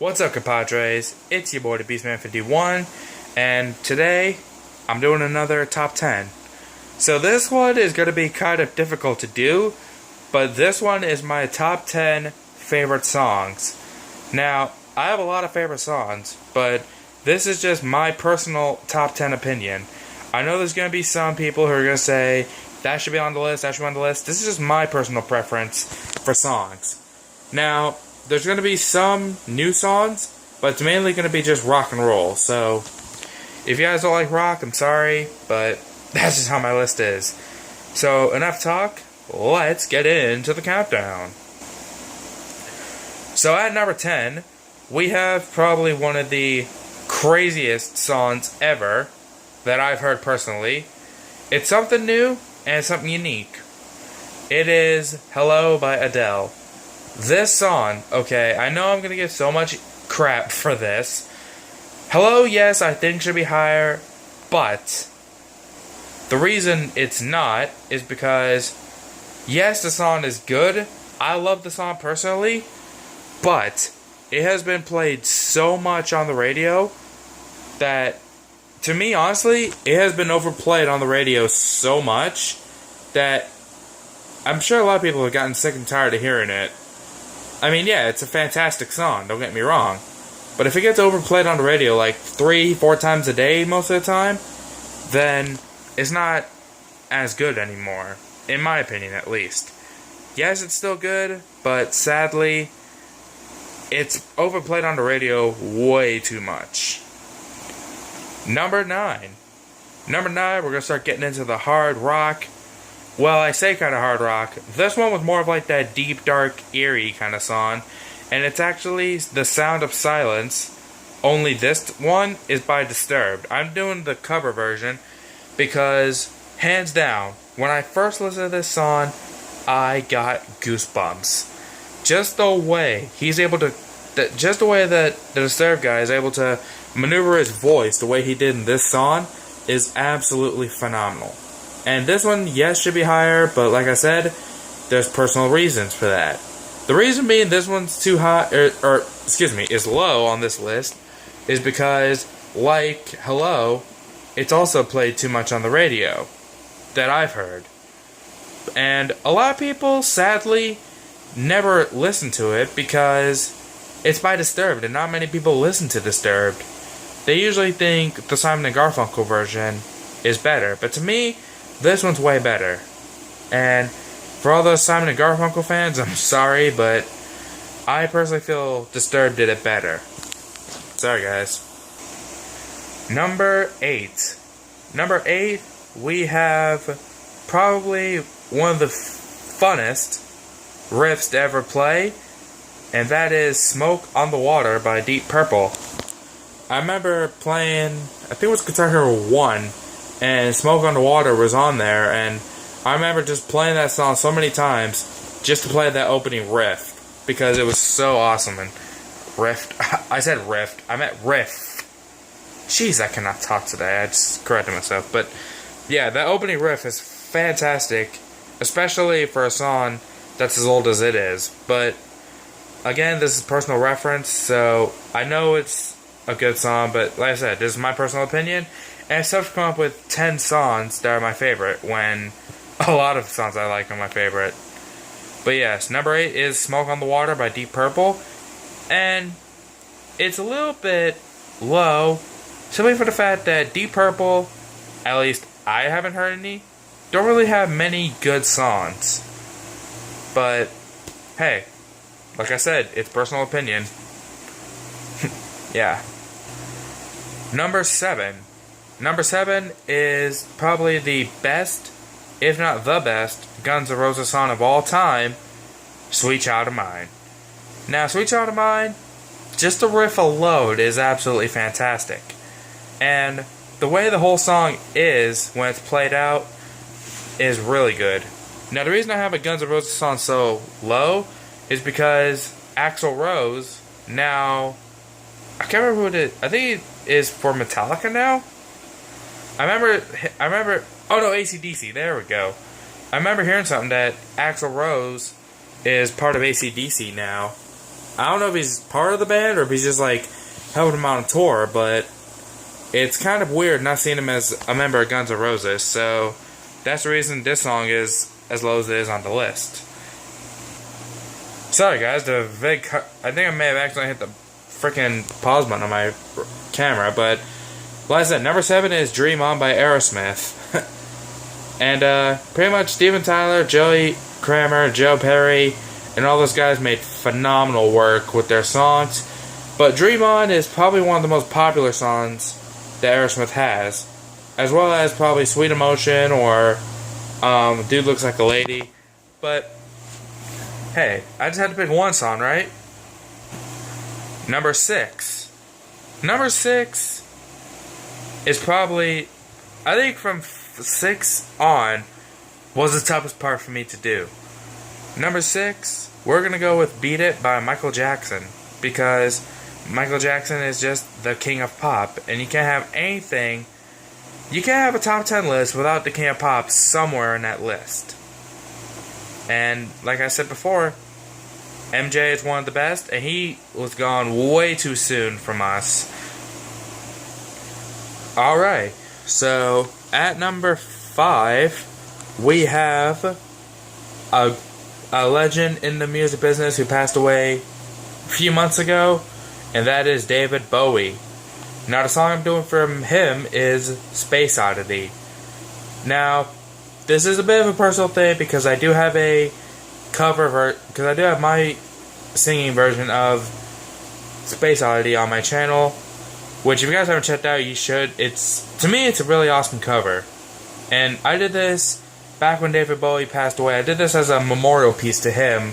What's up, compadres? It's your boy, the Beastman51, and today I'm doing another top 10. So this one is going to be kind of difficult to do, but this one is my top 10 favorite songs. Now, I have a lot of favorite songs, but this is just my personal top 10 opinion. I know there's going to be some people who are going to say, that should be on the list, that should be on the list. This is just my personal preference for songs. Now, there's going to be some new songs, but it's mainly going to be just rock and roll. So, if you guys don't like rock, I'm sorry, but that's just how my list is. So, enough talk, let's get into the countdown. So, at number 10, we have probably one of the craziest songs ever that I've heard personally. It's something new and something unique. It is Hello by Adele. This song, okay, I know I'm going to get so much crap for this. Hello, yes, I think should be higher, but the reason it's not is because, yes, the song is good. I love the song personally, but it has been played so much on the radio that, to me, honestly, it has been overplayed on the radio so much that I'm sure a lot of people have gotten sick and tired of hearing it. I mean, yeah, it's a fantastic song, don't get me wrong. But if it gets overplayed on the radio like 3-4 times a day most of the time, then it's not as good anymore. In my opinion, at least. Yes, it's still good, but sadly, it's overplayed on the radio way too much. Number 9. Number 9, we're going to start getting into the hard rock. Well, I say kind of hard rock. This one was more of like that deep, dark, eerie kind of song. And it's actually The Sound of Silence. Only this one is by Disturbed. I'm doing the cover version because, hands down, when I first listened to this song, I got goosebumps. Just the way he's able to... Just the way that the Disturbed guy is able to maneuver his voice the way he did in this song is absolutely phenomenal. And this one, yes, should be higher, but like I said, there's personal reasons for that. The reason being this one's too high, is low on this list, is because, like Hello, it's also played too much on the radio, that I've heard. And a lot of people, sadly, never listen to it because it's by Disturbed, and not many people listen to Disturbed. They usually think the Simon & Garfunkel version is better, but to me, this one's way better. And for all those Simon & Garfunkel fans, I'm sorry, but I personally feel Disturbed did it better. Sorry, guys. Number 8. Number 8, we have probably one of the funnest riffs to ever play, and that is Smoke on the Water by Deep Purple. I remember playing, I think it was Guitar Hero 1, and Smoke on the Water was on there, and I remember just playing that song so many times just to play that opening riff, because it was so awesome. And I said riff, I meant riff. Jeez, I cannot talk today, I just corrected myself. But yeah, that opening riff is fantastic, especially for a song that's as old as it is. But again, this is personal reference, so I know it's a good song, but like I said, this is my personal opinion. And it's tough to come up with 10 songs that are my favorite when a lot of songs I like are my favorite. But yes, number 8 is Smoke on the Water by Deep Purple. And it's a little bit low, simply for the fact that Deep Purple, at least I haven't heard any, don't really have many good songs. But, hey, like I said, it's personal opinion. Yeah. Number 7. Number 7 is probably the best, if not the best, Guns N' Roses song of all time, Sweet Child of Mine. Now, Sweet Child of Mine, just the riff alone is absolutely fantastic. And the way the whole song is, when it's played out, is really good. Now, the reason I have a Guns N' Roses song so low is because Axl Rose, now, I can't remember who it is, I think it is for Metallica now? I remember, oh no, AC/DC, there we go. I remember hearing something that Axl Rose is part of AC/DC now. I don't know if he's part of the band or if he's just like helping him on tour, but it's kind of weird not seeing him as a member of Guns N' Roses. So that's the reason this song is as low as it is on the list. Sorry guys, I think I may have accidentally hit the freaking pause button on my camera, but like I said, number 7 is Dream On by Aerosmith. And pretty much Steven Tyler, Joey Kramer, Joe Perry, and all those guys made phenomenal work with their songs. But Dream On is probably one of the most popular songs that Aerosmith has, as well as probably Sweet Emotion or Dude Looks Like a Lady. But hey, I just had to pick one song, right? Number 6. Number 6 is probably, I think from 6 on, was the toughest part for me to do. Number 6, we're going to go with Beat It by Michael Jackson. Because Michael Jackson is just the king of pop. And you can't have anything, you can't have a top 10 list without the king of pop somewhere in that list. And like I said before, MJ is one of the best, and he was gone way too soon from us. Alright, so at number 5, we have a legend in the music business who passed away a few months ago, and that is David Bowie. Now the song I'm doing from him is Space Oddity. Now, this is a bit of a personal thing because I do have a because I do have my singing version of Space Oddity on my channel, which if you guys haven't checked out, you should. To me, it's a really awesome cover. And I did this back when David Bowie passed away. I did this as a memorial piece to him.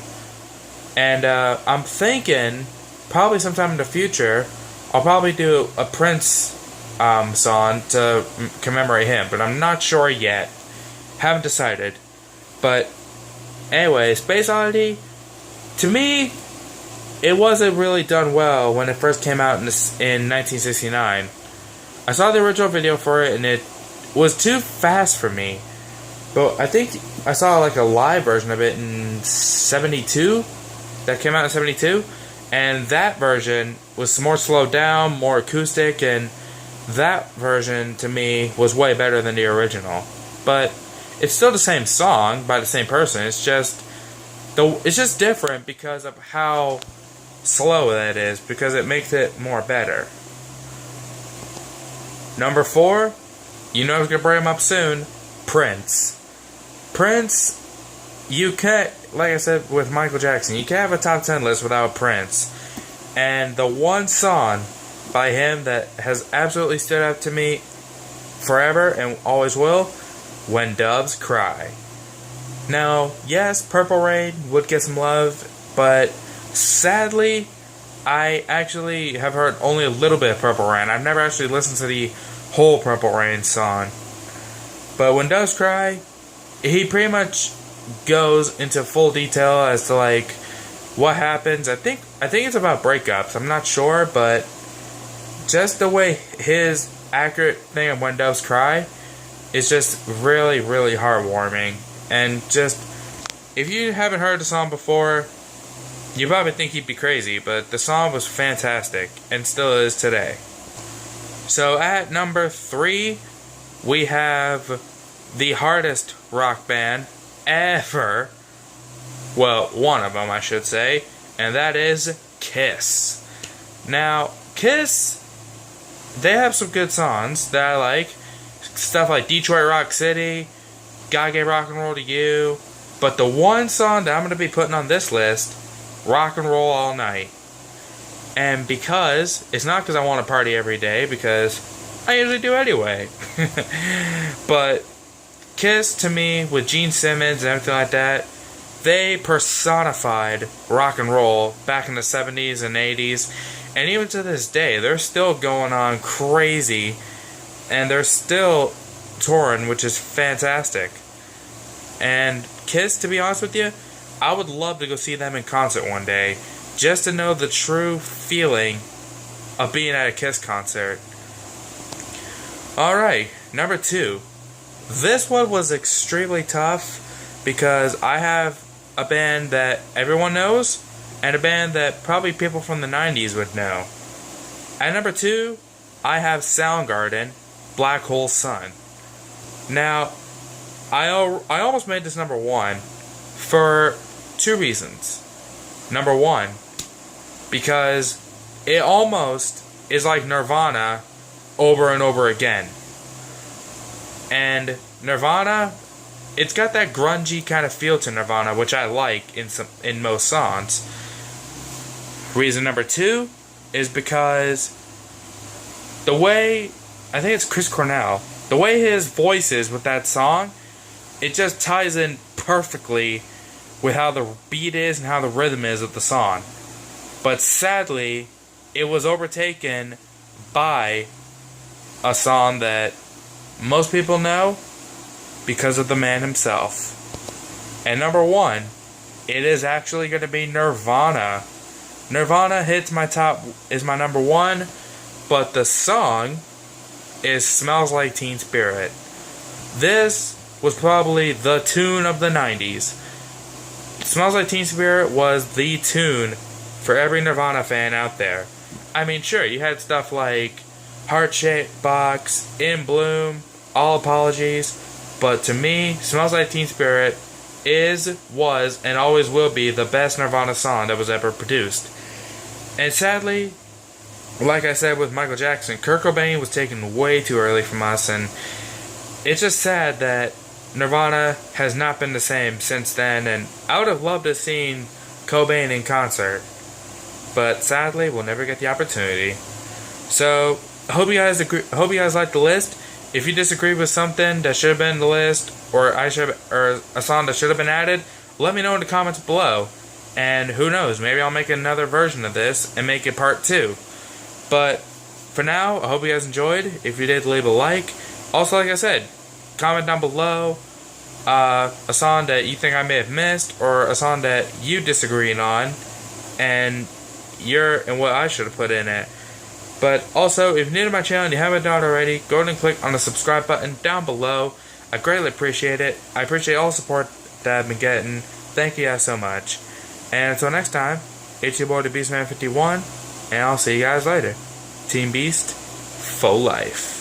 And I'm thinking, probably sometime in the future, I'll probably do a Prince song to commemorate him. But I'm not sure yet. Haven't decided. But anyway, Space Oddity, to me, it wasn't really done well when it first came out in 1969. I saw the original video for it and it was too fast for me. But I think I saw like a live version of it in 72. That came out in 72. And that version was more slowed down, more acoustic, and that version to me was way better than the original. But it's still the same song by the same person. It's just different because of how slow that is, because it makes it more better. Number 4, you know I was gonna bring him up soon. Prince. Prince, you can't, like I said with Michael Jackson, you can't have a top 10 list without Prince. And the one song by him that has absolutely stood out to me forever and always will, When Doves Cry. Now, yes, Purple Rain would get some love, but sadly, I actually have heard only a little bit of Purple Rain. I've never actually listened to the whole Purple Rain song. But When Doves Cry, he pretty much goes into full detail as to like what happens. I think it's about breakups. I'm not sure, but just the way his accurate thing of When Doves Cry is just really, really heartwarming. And just, if you haven't heard the song before, you probably think he'd be crazy, but the song was fantastic, and still is today. So at number 3, we have the hardest rock band ever. Well, one of them, I should say, and that is Kiss. Now, Kiss, they have some good songs that I like. Stuff like Detroit Rock City, God Gave Rock and Roll to You. But the one song that I'm going to be putting on this list, Rock and Roll All Night. And because, it's not because I want to party every day, because I usually do anyway. But Kiss, to me, with Gene Simmons and everything like that, they personified rock and roll back in the 70s and 80s. And even to this day, they're still going on crazy. And they're still touring, which is fantastic. And Kiss, to be honest with you, I would love to go see them in concert one day, just to know the true feeling of being at a Kiss concert. Alright, number 2. This one was extremely tough because I have a band that everyone knows, and a band that probably people from the 90s would know. At number 2, I have Soundgarden, Black Hole Sun. Now, I almost made this number 1 for 2 reasons. Number 1, because it almost is like Nirvana over and over again. And Nirvana, it's got that grungy kind of feel to Nirvana, which I like in most songs. Reason number 2 is because the way, I think it's Chris Cornell, the way his voice is with that song, it just ties in perfectly with how the beat is and how the rhythm is of the song. But sadly, it was overtaken by a song that most people know because of the man himself. And number 1, it is actually going to be Nirvana. Nirvana is my number 1, but the song is Smells Like Teen Spirit. This was probably the tune of the 90s. Smells Like Teen Spirit was the tune for every Nirvana fan out there. I mean, sure, you had stuff like Heart-Shaped Box, In Bloom, All Apologies, but to me, Smells Like Teen Spirit was, and always will be the best Nirvana song that was ever produced. And sadly, like I said with Michael Jackson, Kurt Cobain was taken way too early from us, and it's just sad that Nirvana has not been the same since then, and I would have loved to have seen Cobain in concert, but sadly, we'll never get the opportunity. So, I hope you guys like the list. If you disagree with something that should have been in the list, or a song that should have been added, let me know in the comments below. And who knows, maybe I'll make another version of this and make it part 2. But for now, I hope you guys enjoyed. If you did, leave a like. Also, like I said, comment down below a song that you think I may have missed, or a song that you disagreeing on, and what I should have put in it. But also, if you're new to my channel and you haven't done it already, go ahead and click on the subscribe button down below. I greatly appreciate it. I appreciate all the support that I've been getting. Thank you guys so much. And until next time, it's your boy, the Beastman51, and I'll see you guys later. Team Beast, for life.